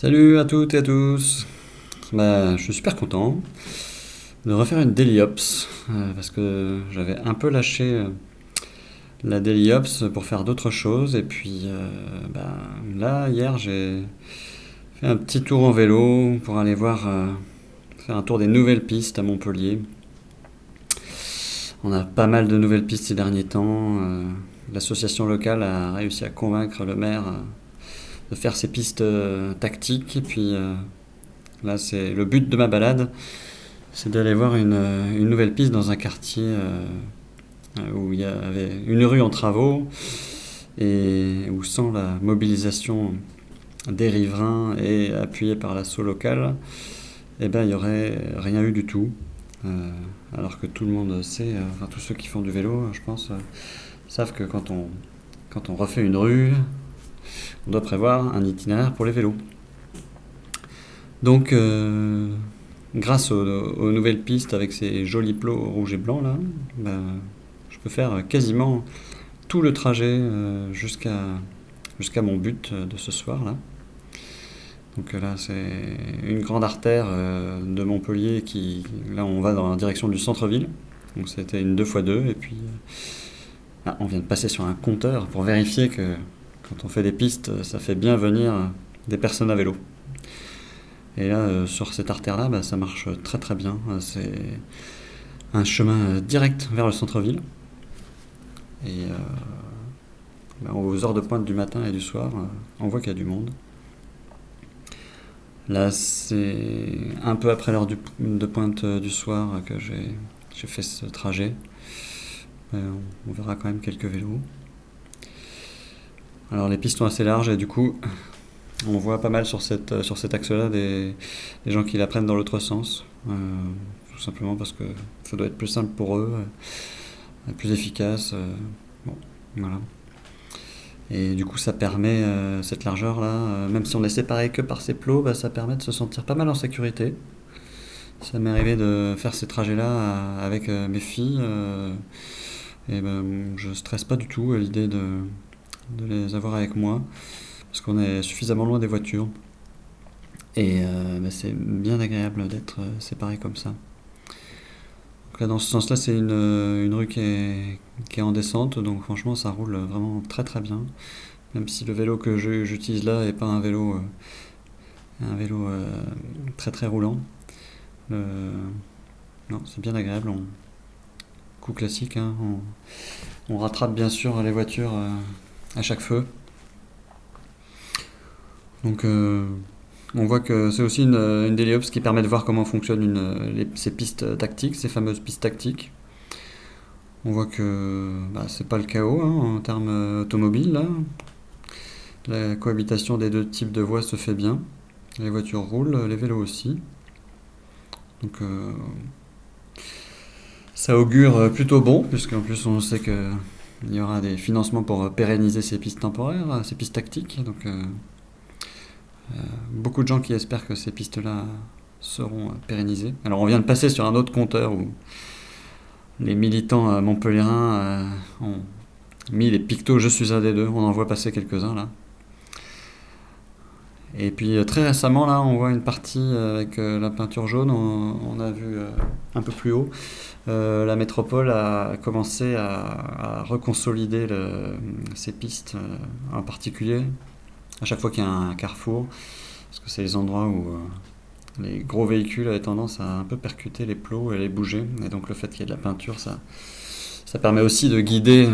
Salut à toutes et à tous. Je suis super content de refaire une Daily Ops parce que j'avais un peu lâché la Daily Ops pour faire d'autres choses et puis là hier j'ai fait un petit tour en vélo pour aller voir faire un tour des nouvelles pistes à Montpellier. On a pas mal de nouvelles pistes ces derniers temps. L'association locale a réussi à convaincre le maire de faire ses pistes tactiques et puis là, c'est le but de ma balade, c'est d'aller voir une nouvelle piste dans un quartier où il y avait une rue en travaux et où sans la mobilisation des riverains et appuyée par l'assaut local, il n'y aurait rien eu du tout. Alors que tout le monde sait, enfin tous ceux qui font du vélo, je pense, savent que quand on refait une rue, on doit prévoir un itinéraire pour les vélos. Donc, grâce aux nouvelles pistes avec ces jolis plots rouges et blancs là, je peux faire quasiment tout le trajet jusqu'à mon but de ce soir là. Donc là, c'est une grande artère de Montpellier qui, là, on va dans la direction du centre-ville. Donc c'était une 2x2 et puis on vient de passer sur un compteur pour vérifier que quand on fait des pistes, ça fait bien venir des personnes à vélo. Et là, sur cette artère-là, ça marche très très bien. C'est un chemin direct vers le centre-ville. Et aux heures de pointe du matin et du soir, on voit qu'il y a du monde. Là, c'est un peu après l'heure de pointe du soir que j'ai fait ce trajet. On verra quand même quelques vélos. Alors les pistes sont assez larges et du coup, on voit pas mal sur cet axe-là des gens qui la prennent dans l'autre sens. Tout simplement parce que ça doit être plus simple pour eux, plus efficace. Bon, voilà. Et du coup, ça permet, cette largeur-là, même si on est séparé que par ces plots, ça permet de se sentir pas mal en sécurité. Ça m'est arrivé de faire ces trajets-là avec mes filles. Et je stresse pas du tout à l'idée de les avoir avec moi, parce qu'on est suffisamment loin des voitures. Et c'est bien agréable d'être séparé comme ça. Donc là, dans ce sens-là, c'est une rue qui est en descente, donc franchement, ça roule vraiment très très bien. Même si le vélo que j'utilise là n'est pas un vélo très très roulant. Non, c'est bien agréable. Coup classique, hein, on rattrape bien sûr les voitures à chaque feu. Donc on voit que c'est aussi une Daily Ops qui permet de voir comment fonctionnent ces pistes tactiques, ces fameuses pistes tactiques. On voit que c'est pas le chaos en termes automobiles là. La cohabitation des deux types de voies se fait bien. Les voitures roulent, les vélos aussi. Donc ça augure plutôt bon, puisqu'en plus on sait qu'il y aura des financements pour pérenniser ces pistes temporaires, ces pistes tactiques. Donc beaucoup de gens qui espèrent que ces pistes-là seront pérennisées. Alors on vient de passer sur un autre compteur où les militants montpelliérains ont mis les pictos "Je suis un des deux", on en voit passer quelques-uns là. Et puis très récemment là, on voit une partie avec la peinture jaune. On a vu un peu plus haut, la métropole a commencé à reconsolider ces pistes, en particulier à chaque fois qu'il y a un carrefour, parce que c'est les endroits où les gros véhicules avaient tendance à un peu percuter les plots et les bouger. Et donc le fait qu'il y ait de la peinture, ça permet aussi de guider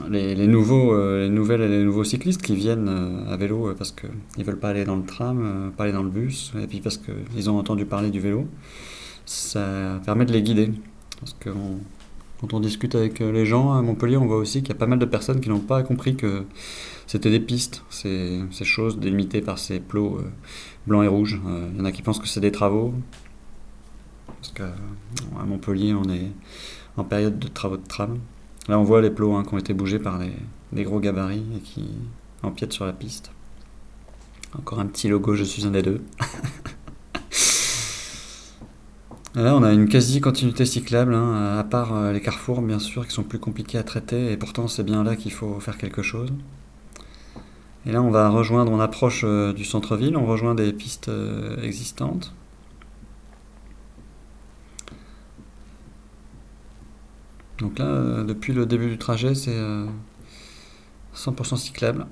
les nouvelles et les nouveaux cyclistes qui viennent à vélo parce qu'ils ne veulent pas aller dans le tram, pas aller dans le bus, et puis parce qu'ils ont entendu parler du vélo. Ça permet de les guider. Parce que quand on discute avec les gens à Montpellier, on voit aussi qu'il y a pas mal de personnes qui n'ont pas compris que c'était des pistes, ces choses délimitées par ces plots blancs et rouges. Il y en a qui pensent que c'est des travaux, parce qu'à Montpellier, on est en période de travaux de tram. Là, on voit les plots qui ont été bougés par des gros gabarits et qui empiètent sur la piste. Encore un petit logo "Je suis un des deux". Là, on a une quasi-continuité cyclable, à part les carrefours, bien sûr, qui sont plus compliqués à traiter, et pourtant c'est bien là qu'il faut faire quelque chose. Et là, on approche du centre-ville, on rejoint des pistes existantes. Donc là, depuis le début du trajet, c'est 100% cyclable.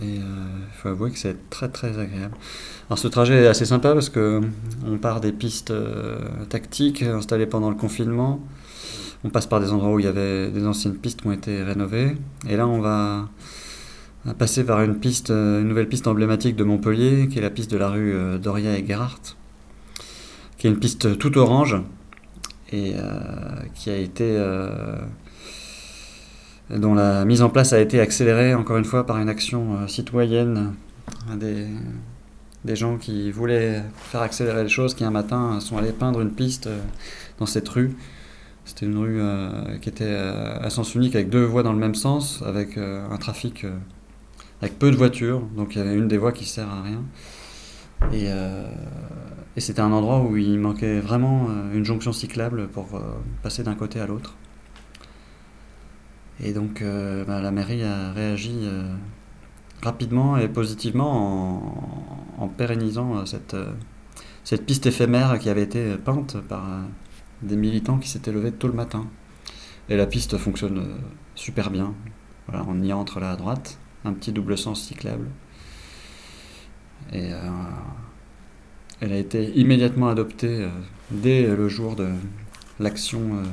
Et il faut avouer que c'est très très agréable. Alors ce trajet est assez sympa parce que on part des pistes tactiques installées pendant le confinement. On passe par des endroits où il y avait des anciennes pistes qui ont été rénovées. Et là, on va passer par une nouvelle piste emblématique de Montpellier, qui est la piste de la rue Doria et Gerhardt, qui est une piste toute orange et qui a été dont la mise en place a été accélérée encore une fois par une action citoyenne des gens qui voulaient faire accélérer les choses, qui un matin sont allés peindre une piste dans cette rue. C'était une rue qui était à sens unique avec deux voies dans le même sens, avec un trafic avec peu de voitures, donc il y avait une des voies qui sert à rien. Et c'était un endroit où il manquait vraiment une jonction cyclable pour passer d'un côté à l'autre. Et donc la mairie a réagi rapidement et positivement en pérennisant cette piste éphémère qui avait été peinte par des militants qui s'étaient levés tôt le matin. Et la piste fonctionne super bien. Voilà, on y entre là à droite, un petit double sens cyclable. Et elle a été immédiatement adoptée dès le jour de l'action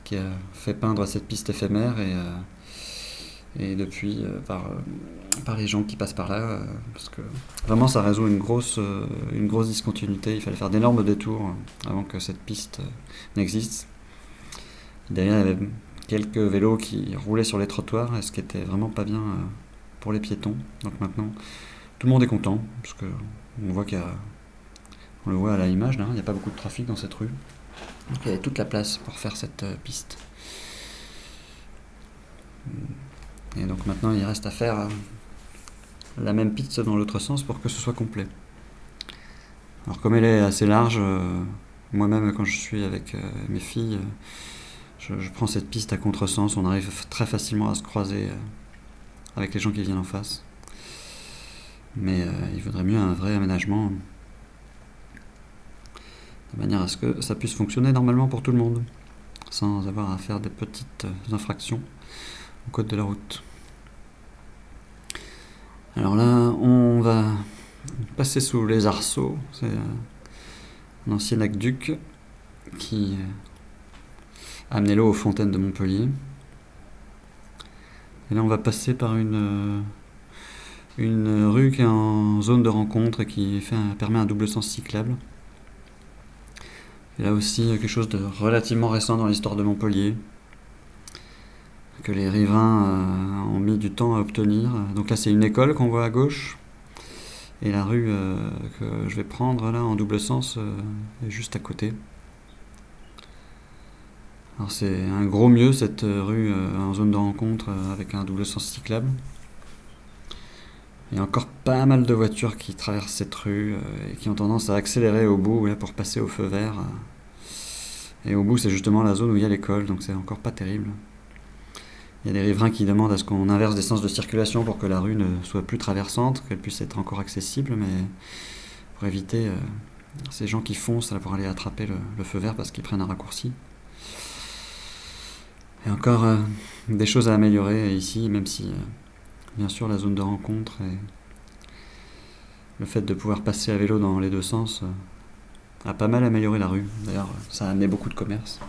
qui a fait peindre cette piste éphémère et depuis par les gens qui passent par là parce que vraiment ça résout une grosse discontinuité. Il fallait faire d'énormes détours avant que cette piste n'existe. Derrière il y avait quelques vélos qui roulaient sur les trottoirs, ce qui était vraiment pas bien pour les piétons. Donc maintenant tout le monde est content parce que on voit on le voit à l'image là, il n'y a pas beaucoup de trafic dans cette rue. Donc il y avait toute la place pour faire cette piste. Et donc maintenant il reste à faire la même piste dans l'autre sens pour que ce soit complet. Alors comme elle est assez large, moi-même quand je suis avec mes filles, je prends cette piste à contresens, on arrive très facilement à se croiser avec les gens qui viennent en face. Mais il vaudrait mieux un vrai aménagement de manière à ce que ça puisse fonctionner normalement pour tout le monde, sans avoir à faire des petites infractions au code de la route. Alors là, on va passer sous les arceaux. C'est un ancien aqueduc qui amenait l'eau aux fontaines de Montpellier. Et là, on va passer par une rue qui est en zone de rencontre et qui permet un double sens cyclable. Et là aussi, quelque chose de relativement récent dans l'histoire de Montpellier, que les riverains ont mis du temps à obtenir. Donc là, c'est une école qu'on voit à gauche. Et la rue que je vais prendre là en double sens est juste à côté. Alors c'est un gros mieux cette rue en zone de rencontre avec un double sens cyclable. Il y a encore pas mal de voitures qui traversent cette rue et qui ont tendance à accélérer au bout là, pour passer au feu vert. Et au bout, c'est justement la zone où il y a l'école, donc c'est encore pas terrible. Il y a des riverains qui demandent à ce qu'on inverse des sens de circulation pour que la rue ne soit plus traversante, qu'elle puisse être encore accessible, mais pour éviter ces gens qui foncent là, pour aller attraper le feu vert parce qu'ils prennent un raccourci. Il y a encore des choses à améliorer ici, même si bien sûr la zone de rencontre et le fait de pouvoir passer à vélo dans les deux sens a pas mal amélioré la rue. D'ailleurs, ça a amené beaucoup de commerce.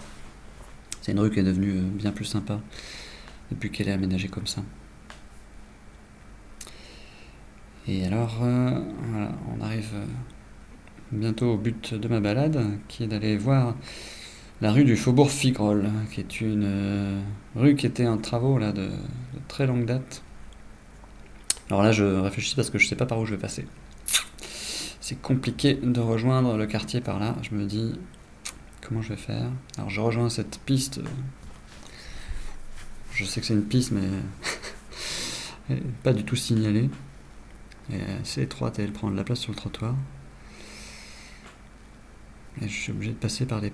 C'est une rue qui est devenue bien plus sympa depuis qu'elle est aménagée comme ça. Et alors, voilà, on arrive bientôt au but de ma balade, qui est d'aller voir la rue du Faubourg Figrol, qui est une rue qui était en travaux là, de très longue date. Alors là, je réfléchis parce que je sais pas par où je vais passer. C'est compliqué de rejoindre le quartier par là. Je me dis, comment je vais faire? Alors je rejoins cette piste. Je sais que c'est une piste, mais elle n'est pas du tout signalée. Elle est assez étroite et elle prend de la place sur le trottoir. Et je suis obligé de passer par des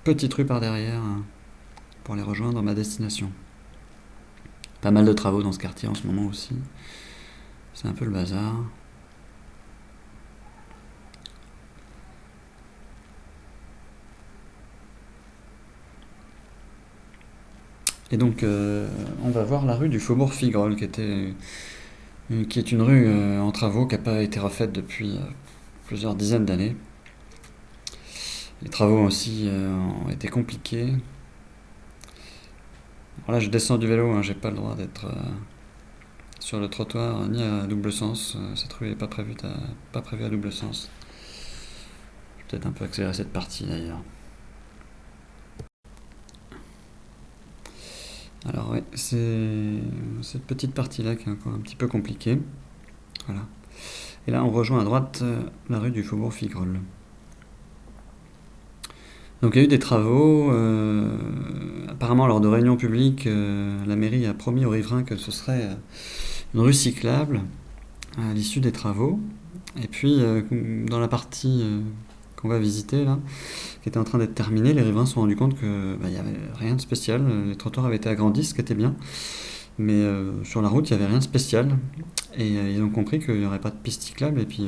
petites rues par derrière pour aller rejoindre ma destination. Pas mal de travaux dans ce quartier en ce moment aussi. C'est un peu le bazar. Et donc, on va voir la rue du Faubourg Figrol, qui est une rue en travaux qui n'a pas été refaite depuis plusieurs dizaines d'années. Les travaux aussi ont été compliqués. Alors là, je descends du vélo, hein, j'ai pas le droit d'être sur le trottoir ni à double sens. Cette rue n'est pas prévue à double sens. Je vais peut-être un peu accélérer cette partie d'ailleurs. Alors ouais, c'est cette petite partie-là qui est encore un petit peu compliquée. Voilà. Et là, on rejoint à droite la rue du Faubourg Figrol. Donc il y a eu des travaux. Apparemment, lors de réunions publiques, la mairie a promis aux riverains que ce serait une rue cyclable à l'issue des travaux. Et puis, dans la partie qu'on va visiter, là, qui était en train d'être terminée, les riverains se sont rendus compte qu'il n'y avait rien de spécial. Les trottoirs avaient été agrandis, ce qui était bien. Mais sur la route, il n'y avait rien de spécial. Et ils ont compris qu'il n'y aurait pas de piste cyclable. Et puis,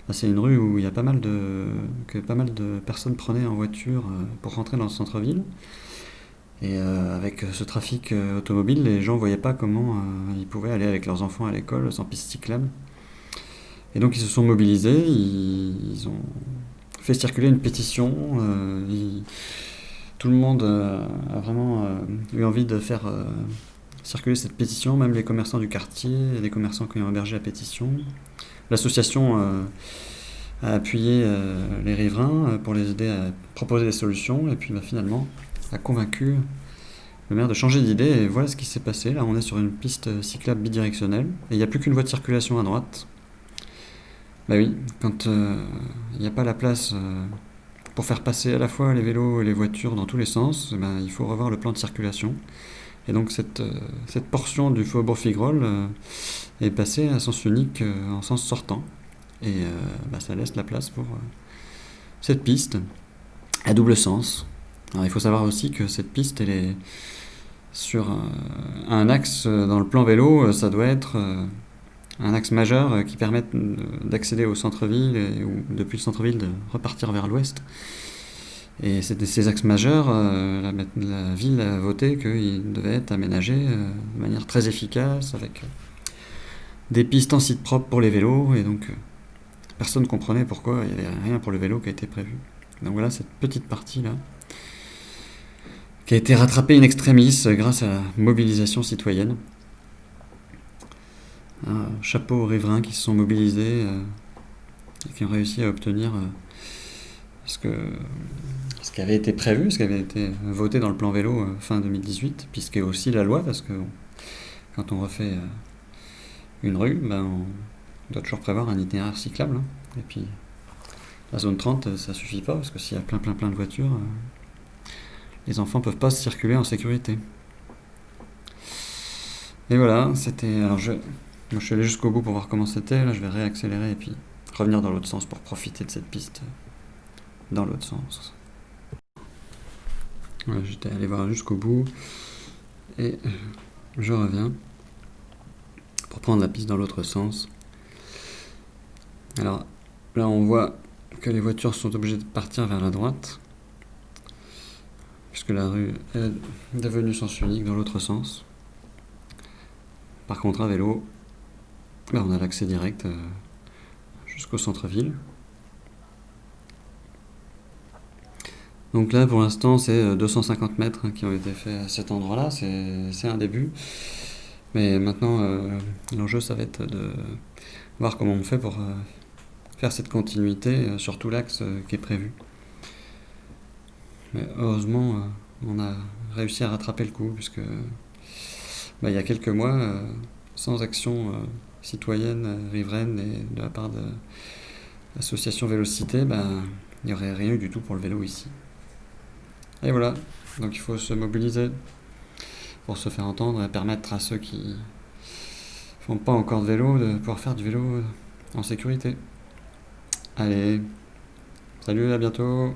c'est une rue où il y a que pas mal de personnes prenaient en voiture pour rentrer dans le centre-ville. Et avec ce trafic automobile, les gens ne voyaient pas comment ils pouvaient aller avec leurs enfants à l'école sans piste cyclable. Et donc ils se sont mobilisés, ils ont fait circuler une pétition. Tout le monde a vraiment eu envie de faire circuler cette pétition, même les commerçants du quartier, les commerçants qui ont hébergé la pétition. L'association a appuyé les riverains pour les aider à proposer des solutions, et puis finalement a convaincu le maire de changer d'idée, et voilà ce qui s'est passé. Là, on est sur une piste cyclable bidirectionnelle, et il n'y a plus qu'une voie de circulation à droite. Bah oui, quand il n'y a pas la place pour faire passer à la fois les vélos et les voitures dans tous les sens, il faut revoir le plan de circulation. Et donc cette portion du Faubourg Figrol est passée à sens unique en sens sortant. Et ça laisse la place pour cette piste à double sens. Alors il faut savoir aussi que cette piste, elle est sur un axe dans le plan vélo, ça doit être un axe majeur qui permet d'accéder au centre-ville ou depuis le centre-ville de repartir vers l'ouest. Et ces axes majeurs, la ville a voté qu'ils devaient être aménagés de manière très efficace, avec des pistes en site propre pour les vélos, et donc personne ne comprenait pourquoi il n'y avait rien pour le vélo qui a été prévu. Donc voilà cette petite partie-là, qui a été rattrapée in extremis grâce à la mobilisation citoyenne. Chapeau aux riverains qui se sont mobilisés et qui ont réussi à obtenir ce qui avait été prévu, ce qui avait été voté dans le plan vélo fin 2018, puis ce qui est aussi la loi, parce que quand on refait une rue, on doit toujours prévoir un itinéraire cyclable. Et puis la zone 30, ça suffit pas, parce que s'il y a plein de voitures, les enfants peuvent pas circuler en sécurité. Et voilà, c'était... Alors moi, je suis allé jusqu'au bout pour voir comment c'était. Là, je vais réaccélérer et puis revenir dans l'autre sens pour profiter de cette piste dans l'autre sens. Voilà, j'étais allé voir jusqu'au bout et je reviens pour prendre la piste dans l'autre sens. Alors là, on voit que les voitures sont obligées de partir vers la droite, puisque la rue est devenue sens unique dans l'autre sens. Par contre, à vélo, on a l'accès direct jusqu'au centre-ville. Donc là, pour l'instant, c'est 250 mètres qui ont été faits à cet endroit-là. C'est un début. Mais maintenant, l'enjeu, ça va être de voir comment on fait pour faire cette continuité sur tout l'axe qui est prévu. Mais heureusement, on a réussi à rattraper le coup, puisque il y a quelques mois, sans action citoyenne, riveraine et de la part de l'association Vélocité, il n'y aurait rien eu du tout pour le vélo ici. Et voilà, donc il faut se mobiliser pour se faire entendre et permettre à ceux qui font pas encore de vélo de pouvoir faire du vélo en sécurité. Allez, salut, à bientôt.